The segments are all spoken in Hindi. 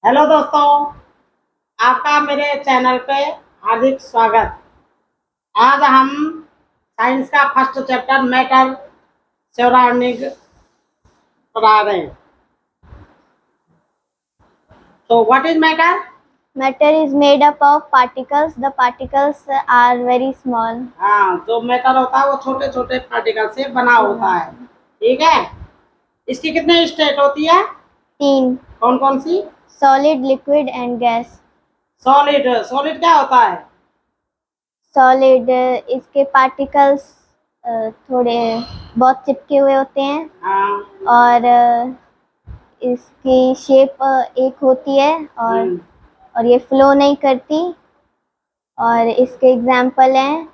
हेलो दोस्तों, आपका मेरे चैनल पे हार्दिक स्वागत। आज हम साइंस का फर्स्ट चैप्टर मैटर सराउंडिंग पढ़ा रहे हैं। तो what is matter? Matter is made up of particles. The particles are very small. हाँ, जो मैटर होता है वो छोटे छोटे पार्टिकल से बना होता है। ठीक है। इसकी कितने स्टेट होती है? 3. कौन कौन सी? Solid, liquid and gas. Solid. Solid क्या होता है? Solid इसके particles थोड़े बहुत चिपके हुए होते हैं हाँ। और इसकी शेप एक होती है और ये फ्लो नहीं करती। और इसके एग्जाम्पल हैं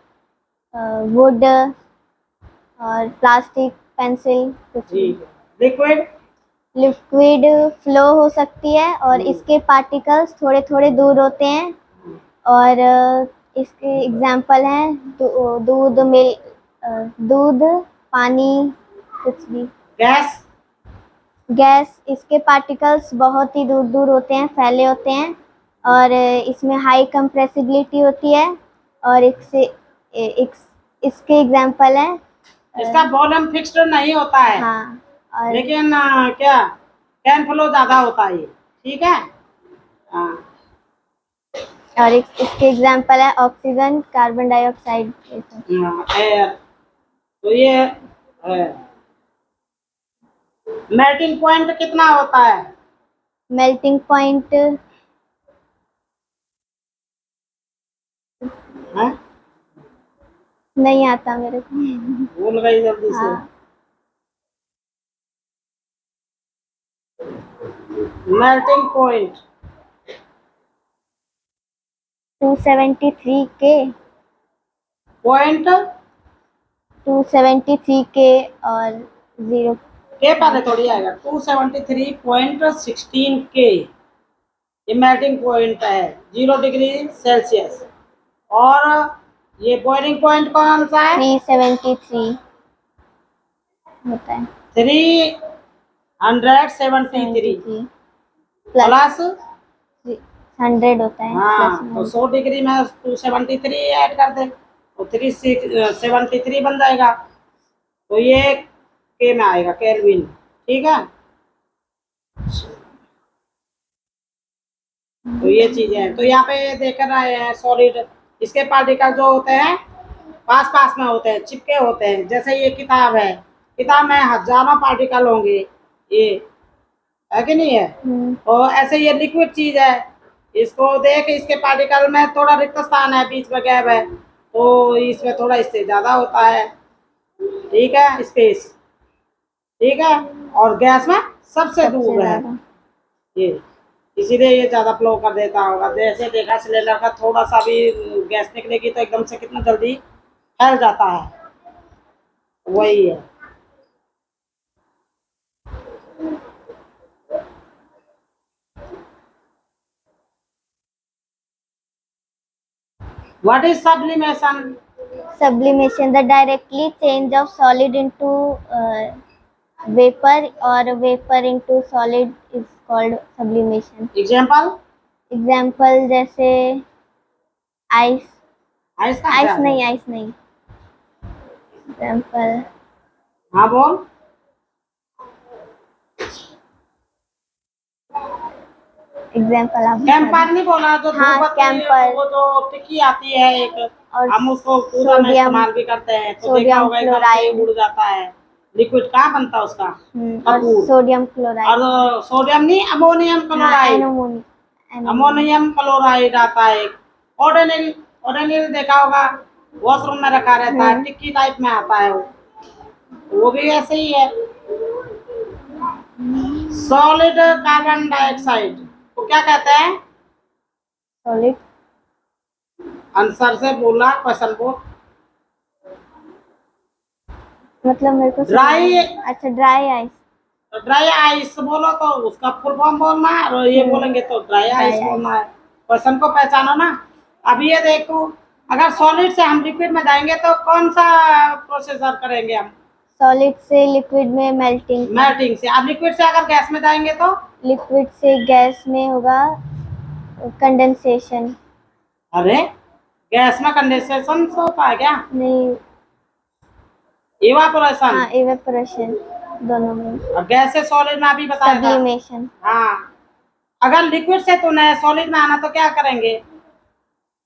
वुड और प्लास्टिक, पेंसिल, कुछ भी। लिक्विड? लिक्विड फ्लो हो सकती है और इसके पार्टिकल्स थोड़े थोड़े दूर होते हैं और इसके एग्जाम्पल हैं दूध, दूध, पानी, कुछ भी। गैस? गैस इसके पार्टिकल्स बहुत ही दूर दूर होते हैं, फैले होते हैं और इसमें हाई कंप्रेसिबिलिटी होती है और इसके एग्जाम्पल हैं। इसका वॉल्यूम फिक्स्ड नहीं होता है। हाँ, और लेकिन क्या कैन फ्लो ज्यादा होता है। ठीक है। हाँ। और इसके एग्जाम्पल है ऑक्सीजन, कार्बन डाइऑक्साइड। एयर। तो ये मेल्टिंग पॉइंट कितना होता है? मेल्टिंग पॉइंट नहीं आता मेरे को। भूल गई जल्दी से। हाँ, मेल्टिंग पॉइंट 273 के। पॉइंट 273 के और 0 के पहले थोड़ी आएगा। 273.16 के ये मेल्टिंग पॉइंट है, 0 डिग्री सेल्सियस। और ये बॉइलिंग पॉइंट कौन सा है? 373 होता है। 373 प्लस 100 होता है। हाँ, तो 100 डिग्री में 273 ऐड कर दे तो 373 बन जाएगा। तो ये के में आएगा, केल्विन। ठीक है। तो ये चीजें हैं। तो यहाँ पे देख रहे हैं सॉलिड, इसके पार्टिकल जो होते हैं पास पास में होते हैं, चिपके होते हैं। जैसे ये किताब है, किताब में हजारों पार्टिकल होंगे, ये है कि नहीं है? और ऐसे ये लिक्विड चीज है, इसको देख, इसके पार्टिकल में थोड़ा रिक्त स्थान है, बीच में गैप है, तो इसमें थोड़ा इससे ज्यादा होता है। ठीक है, स्पेस। ठीक है। और गैस में सबसे दूर है ये, इसीलिए ये ज्यादा फ्लो कर देता होगा। जैसे देखा सिलेंडर का थोड़ा सा भी गैस निकलेगी तो एकदम से कितना जल्दी फैल जाता है, वही है। What is sublimation? Sublimation, the directly change of solid into vapor or vapor into solid is called sublimation. Example? Example जैसे आइस। आइस का आइस नहीं। एग्जाम्पल हाँ बोल। एग्जाम्पल आप कैंपर नहीं बोला जो हाँ, कैंपर। वो जो टिक्की आती है एक, और हम उसको पूजा में इस्तेमाल भी करते हैं, तो देखा होगा एकदम से उड़ जाता है। लिक्विड कहाँ बनता है उसका? और सोडियम क्लोराइड। और सोडियम नहीं, अमोनियम क्लोराइड। अमोनियम क्लोराइड आता है। ओडेनिल, ओडेनिल देखा होगा, वॉशरूम में रखा रहता है, टिक्की टाइप में आता है वो भी ऐसे ही है। सॉलिड कार्बन डाइऑक्साइड को क्या कहते हैं? सॉलिड। आंसर से बोलना, क्वेश्चन को। मतलब मेरे को ड्राई। अच्छा, ड्राई आइस। ड्राई आइस बोलो तो उसका फुल फॉर्म बोलना है, और ये बोलेंगे तो ड्राई आइस बोलना है। क्वेश्चन को पहचानो ना। अब ये देखो, अगर सॉलिड से हम लिक्विड में जाएंगे तो कौन सा प्रोसेसर करेंगे हम? सॉलिड से लिक्विड में मेल्टिंग। मेल्टिंग से। अब लिक्विड से अगर गैस में जाएंगे तो लिक्विड से गैस में होगा कंडेंसेशन। अरे गैस में कंडेंसेशन होता है क्या? नहीं, इवापोरेशन। हाँ इवेपोरेशन दोनों में। और गैस से सॉलिड में अभी बताया था। सब्लिमेशन। हाँ, अगर लिक्विड से तूने सॉलिड में आना तो क्या करेंगे?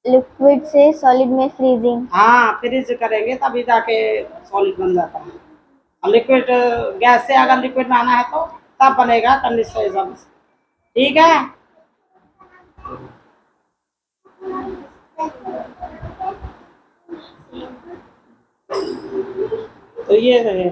लिक्विड से सॉलिड में फ्रीजिंग। हाँ, फ्रीज करेंगे तभी जाके सॉलिड बन जाता है। और लिक्विड गैस से अगर लिक्विड में आना है तो तब बनेगा कंडेंसेशन। ठीक है। तो ये रहे।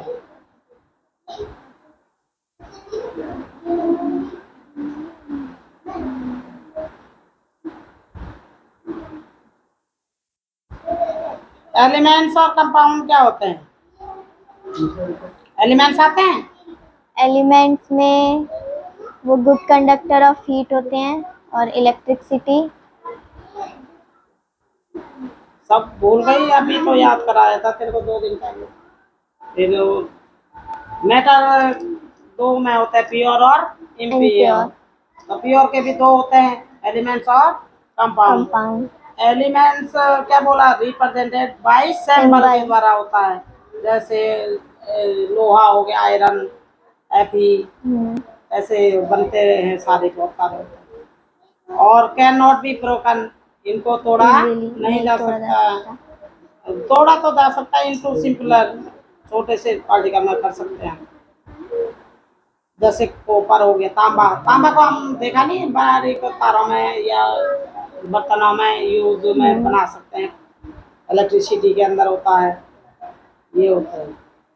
एलिमेंट्स और कंपाउंड क्या होते हैं? एलिमेंट्स आते हैं। एलिमेंट्स में वो गुड कंडक्टर ऑफ हीट होते हैं और इलेक्ट्रिसिटी। सब भूल गई, अभी तो याद कराया था तेरे को 2 दिन पहले। फिर मैटर दो में होता है, प्योर और इम्प्योर। तो प्योर के भी 2 होते हैं, एलिमेंट्स और कंपाउंड। कंपाउंड। एलिमेंट्स क्या बोला, रिप्रेजेंटेड बाय सिंबल के द्वारा होता है। जैसे लोहा हो गया, आयरन, Fe, ऐसे बनते हैं सारे, बहुत सारे होते हैं। और कैन नॉट बी ब्रोकन, इनको तोड़ा Easily नहीं जा तोड़ा सकता। तोड़ा तो जा सकता है, इनटू सिंपलर, छोटे से पार्टिकल में कर सकते हैं। जैसे कॉपर हो गया, तांबा। तांबा को हम देखा नहीं, बारीक तारों में या बर्तनों में यूज में बना सकते हैं, इलेक्ट्रिसिटी के अंदर होता है, ये होता है।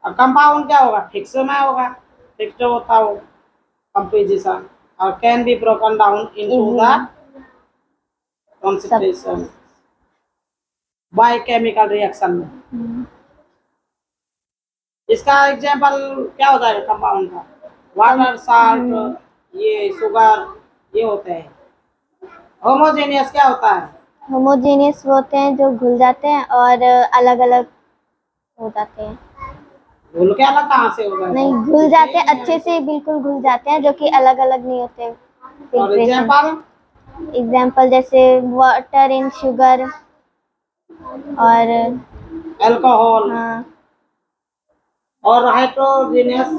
अब कंपाउंड क्या होगा, फिक्स में होगा, फिक्स होता हो कंपोजिशन, और can be broken down into the concentration by chemical reaction में। इसका एग्जांपल क्या होता है कंपाउंड का? वाटर, साल्ट, ये शुगर, ये होते हैं। होमोजेनियस क्या होता है? होमोजेनियस वो होते हैं जो घुल जाते हैं और अलग अलग हो जाते हैं। घुल के अलग कहाँ से होगा? नहीं, घुल जाते हैं अच्छे से, बिल्कुल घुल जाते हैं, जो कि अलग अलग नहीं होते। और फिल्ट्रेशन। एग्जांपल? एग्जाम्पल जैसे वाटर इन शुगर और अल्कोहल। हाँ, और हाइड्रोजीनियस?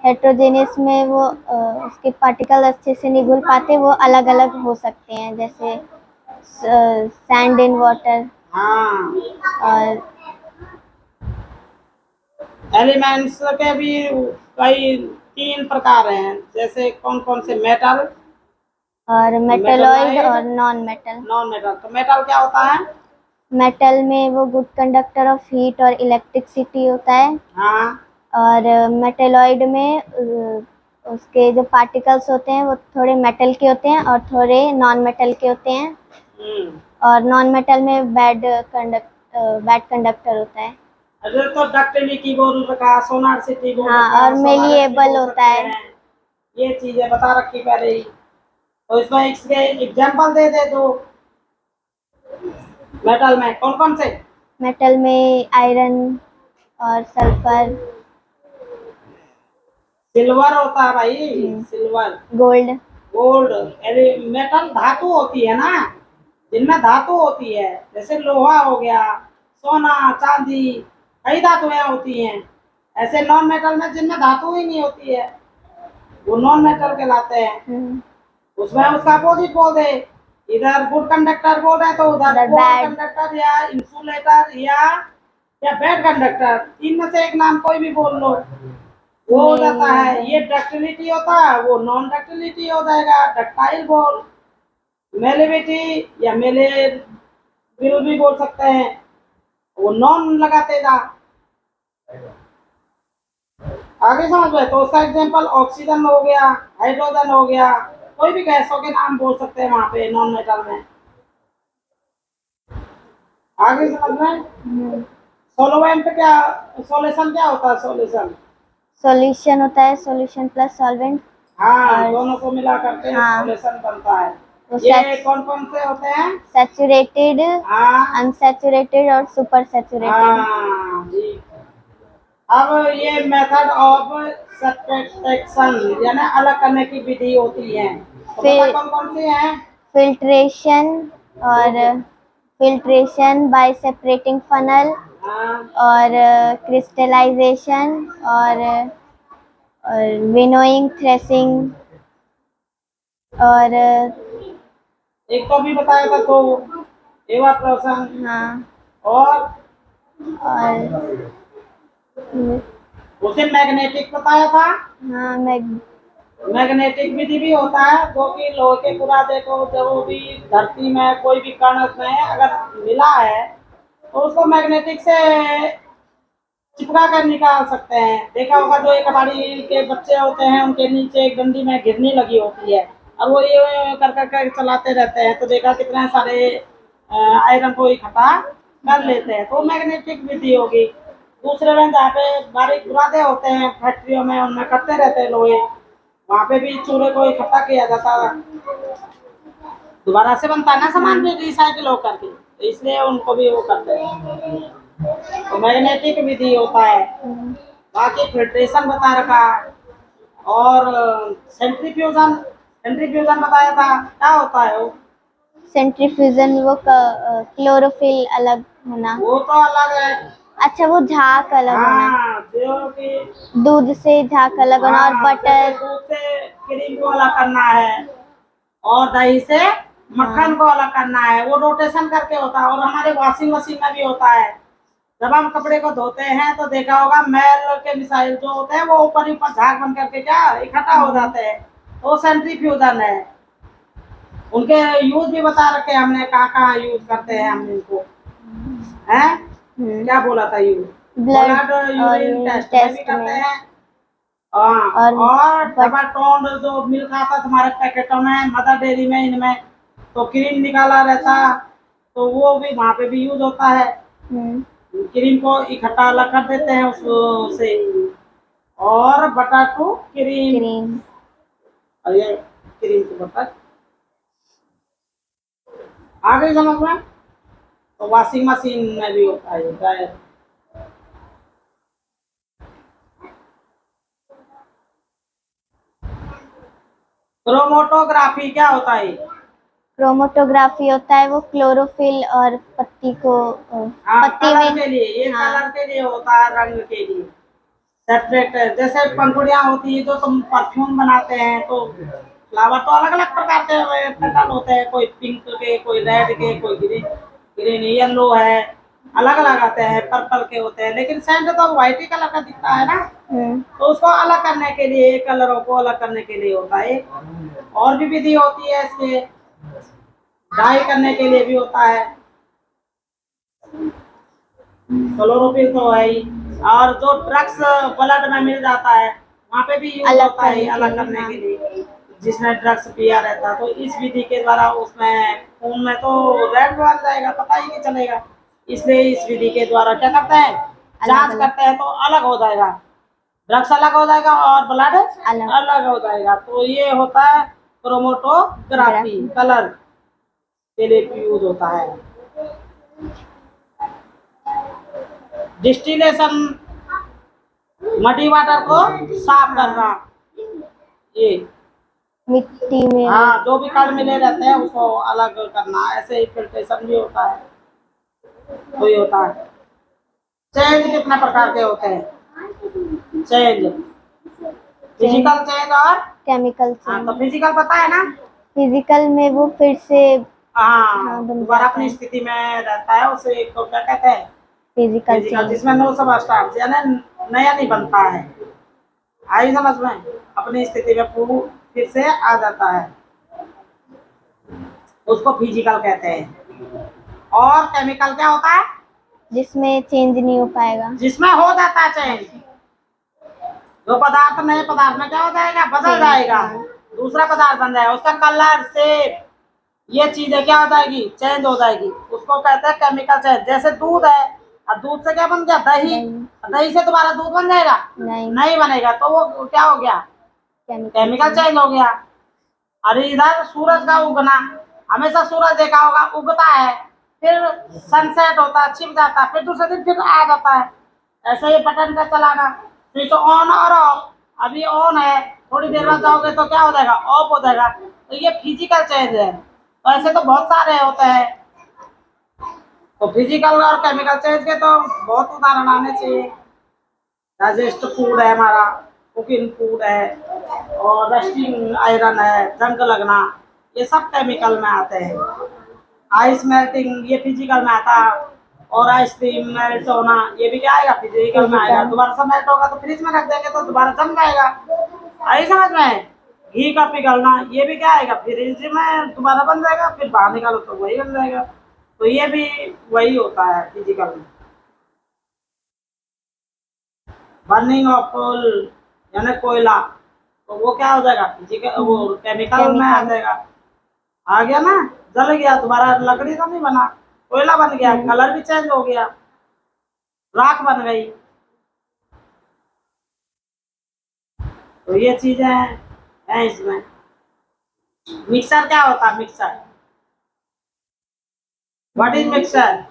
हेट्रोजेनियस में वो उसके पार्टिकल अच्छे से नहीं घुल पाते, वो अलग अलग हो सकते हैं, जैसे सैंड इन वाटर। हाँ, और एलिमेंट्स के भी कई 3 प्रकार हैं, जैसे कौन कौन से? मेटल, मेटलॉइड और नॉन मेटल। Non metal. तो मेटल क्या होता है? मेटल में वो गुड कंडक्टर ऑफ हीट और इलेक्ट्रिसिटी होता है। हाँ। और मेटलॉइड में उसके जो पार्टिकल्स होते हैं वो थोड़े मेटल के होते हैं और थोड़े नॉन मेटल के होते हैं। और नॉन मेटल में बैड कंडक्टर होता है। अरे तो डक्टिलिटी बोल रखा, सोनार सिटी बोल हाँ, रखा, और मेलिएबल होता है। ये चीजें बता रखी पहले ही। तो इसमें इसके एग्जांपल दे दे दो। मेटल में कौन कौन से? मेटल में आयरन और सल्फर। सिल्वर होता है भाई, सिल्वर। गोल्ड। गोल्ड। मेटल धातु होती है ना, जिनमें धातु होती है, जैसे लोहा हो गया, सोना, चांदी, कई धातुएं होती हैं। ऐसे नॉन मेटल में जिनमें धातु ही नहीं होती है, वो नॉन मेटल कहलाते हैं। उसमें उसका अपोजिट बोल दे, इधर गुड कंडक्टर बोल रहे हैं तो उधर पोअर कंडक्टर या इंसुलेटर या बैड कंडक्टर, 3 में से एक नाम कोई भी बोल लो, वो हो जाता है। ये डक्टिलिटी होता है, वो नॉन डक्टिलिटी हो जाएगा, डक्टाइल बोल। मेलेबिलिटी या मेलेबिल भी बोल सकते हैं, वो नॉन लगा देगा। आगे समझ में? तो उसका एग्जांपल ऑक्सीजन हो गया, हाइड्रोजन हो गया, कोई भी गैसों के नाम बोल सकते हैं वहां पे नॉन मेटल में। आगे समझ में? सॉल्वेंट क्या, सॉल्यूशन क्या होता है? सॉल्यूशन होता है सॉल्यूशन प्लस सॉल्वेंट। हाँ, दोनों को मिला करके सॉल्यूशन बनता है। ये कौन कौन से होते हैं? सैचुरेटेड, हाँ, अनसैचुरेटेड और सुपर सैचुरेटेड। हाँ जी। अब ये मेथड ऑफ सब्ट्रैक्शन यानी अलग करने की विधि होती है, तो बता फिर कौन कौन सी हैं? फिल्ट्रेशन और फिल्ट्रेशन बाय सेपरेटिंग फनल हाँ, और क्रिस्टलाइजेशन और विनोइंग थ्रेसिंग और एक तो भी बताया था तो एवापोरेशन हाँ और और उसे मैग्नेटिक बताया था। हाँ मैं मैग्नेटिक विधि भी होता है, जो कि लोहे के पूरा देखो जो भी धरती में कोई भी कण में अगर मिला है तो उसको मैग्नेटिक से चिपका कर निकाल सकते हैं। देखा होगा जो एक कबाड़ी के बच्चे होते हैं उनके नीचे एक डंडी में घिरनी लगी होती है और वो ये कर चलाते रहते हैं, तो देखा कितने सारे आयरन को इकट्ठा कर लेते हैं, तो मैग्नेटिक विधि होगी। दूसरे में जहाँ पे बारीक बुरादे होते हैं फैक्ट्रियों में उनमें करते रहते हैं लोहे, वहाँ पे भी चूल्हे को इकट्ठा किया जाता है, दोबारा से बनता है ना सामान भी रिसाइकिल होकर के, तो इसलिए उनको भी वो करते हैं, तो मैग्नेटिक विधि होता है। बाकी फिल्ट्रेशन बता रखा है और सेंट्रीफ्यूजन, सेंट्रीफ्यूजन बताया था, क्या होता है वो? सेंट्रीफ्यूजन वो क्लोरोफिल अलग होना। वो तो अलग है। अच्छा वो झाग अलग होना, हाँ, जो कि दूध से झाग अलग होना और हाँ, जैसे बटर। दूध से क्रीम को अलग करना है और दही से मक्खन को अलग करना है, वो रोटेशन करके होता है। और हमारे वॉशिंग मशीन में भी होता है, जब हम कपड़े को धोते हैं तो देखा होगा मैल के मिसाइल जो होते हैं वो ऊपर ऊपर झाग बन करके क्या इकट्ठा हो जाते हैं, तो वो सेंट्रीफ्यूजन है। उनके यूज भी बता रखे हैं हमने, कहाँ कहाँ यूज करते हैं हम इनको, हैं? क्या बोला था यूज? ब्लड ब्लड और यूरिन टेस्ट में भी टेस्ट करते में हैं। हाँ, और डबल टोन जो मिल्क आता तुम्हारे पैकेटों में मदर डेयरी में इनमें, तो क्रीम निकाला रहता, तो वो भी वहाँ पे भी यूज होता है। क्रीम को इकट्ठा अलग कर देते हैं उससे, और बटर टू क्रीम, क्रीम। और ये क्रीम टू बटर आ गई समझ में। तो वॉशिंग मशीन में भी होता है ड्रायर। क्रोमोटोग्राफी क्या होता है? क्रोमेटोग्राफी होता है वो क्लोरोफिल और पत्ती को हाँ, पत्ती कलर में। के लिए, ये हाँ कलर के लिए होता है, रंग के लिए सेपरेट। जैसे पंखुड़ियाँ होती है जो तुम परफ्यूम बनाते हैं, तो फ्लावर तो अलग अलग प्रकार के पेटर्न होते हैं, कोई पिंक के, कोई रेड के, कोई ग्रीन, ग्रीन येलो है, अलग अलग आते हैं, पर्पल के होते हैं, लेकिन सेंट तो व्हाइट ही कलर का दिखता है ना, तो उसको अलग करने के लिए, कलरों को अलग करने के लिए होता है। और भी विधि होती है इसके, डाई करने के लिए भी होता है, क्लोरोफिल तो है ही। और जो ड्रग्स ब्लड में मिल जाता है वहाँ पे भी यूज अलग होता है अलग करने करने के के लिए। लिए, जिसने ड्रग्स पिया रहता है, तो इस विधि के द्वारा उसमें खून में तो रेड बन जाएगा, पता ही नहीं चलेगा, इसलिए इस विधि के द्वारा क्या करते हैं, जांच अलग करते हैं, तो अलग हो जाएगा, ड्रग्स अलग हो जाएगा और ब्लड अलग। अलग हो जाएगा, तो ये होता है क्रोमेटोग्राफी, कलर के लिए यूज होता है। डिस्टिलेशन, मडी वाटर को साफ करना, ये मिट्टी में। हाँ, जो भी कण मिले रहते हैं उसको अलग करना, ऐसे ही फिल्ट्रेशन भी होता है, तो ये होता है। चेंज कितने प्रकार के होते हैं? चेंज, फिजिकल चेंज और केमिकल हाँ, तो चेंज। फिजिकल पता है ना? फिजिकल में वो फिर से हाँ, बन दोबारा जाता अपनी है। स्थिति में रहता है, उसे को क्या कहते हैं? Physical physical, change. जिसमें नो सबस्टांस यानी नया नहीं बनता है, आई समझ में, अपनी स्थिति में फिर से आ जाता है, उसको फिजिकल कहते हैं। और केमिकल क्या होता है? जिसमें चेंज नहीं हो पाएगा। जिसमें हो जाता है चेंज, जो पदार्थ नए पदार्थ में क्या हो जाएगा, बदल जाएगा, दूसरा पदार्थ बन जाएगा, उसका कलर शेप ये चीजें क्या हो जाएगी, चेंज हो जाएगी, उसको कहते हैं केमिकल चेंज। जैसे दूध है, अब दूध से क्या बन गया, दही, दही से दोबारा दूध बन जाएगा, नहीं बनेगा, तो वो क्या हो गया, केमिकल चेंज हो गया। अरे इधर सूरज का उगना, हमेशा सूरज देखा होगा उगता है, फिर सनसेट होता है, छिप जाता है, फिर दूसरे दिन फिर आ जाता है, ऐसे ही बटन का चलाना, स्विच ऑन और ऑफ। अभी ऑन है, थोड़ी देर बाद जाओगे तो क्या हो जाएगा, ऑफ हो जाएगा। तो ये फिजिकल चेंज है। तो ऐसे तो बहुत सारे होते हैं। तो फिजिकल और केमिकल चेंज के तो बहुत उदाहरण आने चाहिए। डाइजेस्ट फूड है हमारा, कुकिंग फूड है, और रस्टिंग आयरन है, जंग लगना, ये सब केमिकल में आते हैं। आइस मेल्टिंग ये फिजिकल में आता है। और आइसक्रीम मेल्ट होना ये भी क्या आएगा, फिजिकल में आएगा। फिजिकल। दोबारा से मेल्ट होगा तो फ्रिज में रख देंगे तो दोबारा जम जाएगा। आई समझ में? घी का पिघलना ये भी क्या आएगा, फ्रिज में दोबारा बन जाएगा, फिर बाहर निकालो तो वही बन जाएगा। तो ये भी वही होता है फिजिकल में। बर्निंग ऑफ कोल यानी कोयला, तो वो क्या हो जाएगा, फिजिकल वो केमिकल में आ केमिकल। जाएगा। आ गया ना, जल गया, दोबारा लकड़ी तो नहीं बना, कोयला बन गया, कलर भी चेंज हो गया, राख बन गई। तो ये चीजें हैं इसमें। मिक्सर क्या होता है, mixer, what is mixer?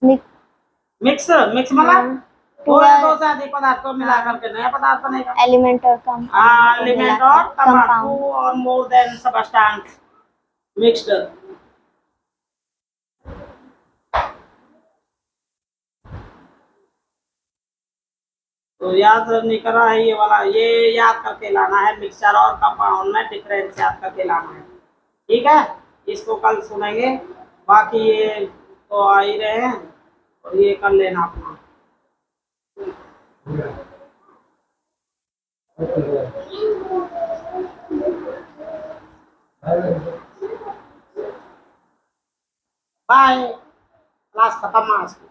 Mix mix मतलब दो या दो से अधिक पदार्थ को मिला करके नया पदार्थ बनेगा। एलिमेंट और कंपाउंड को एलिमेंट मिलाकर और कंपाउंड, कंपाउंड। टू और मोर देन सबस्टेंस मिक्स्ड। तो याद नहीं कर रहा है ये वाला, ये याद करके लाना है, मिक्सचर और कंपाउंड में डिफरेंस याद करके लाना है। ठीक है, इसको कल सुनेंगे। बाकी ये तो आ ही रहे हैं, और ये कर लेना अपना। बाय, क्लास खत्म आज की।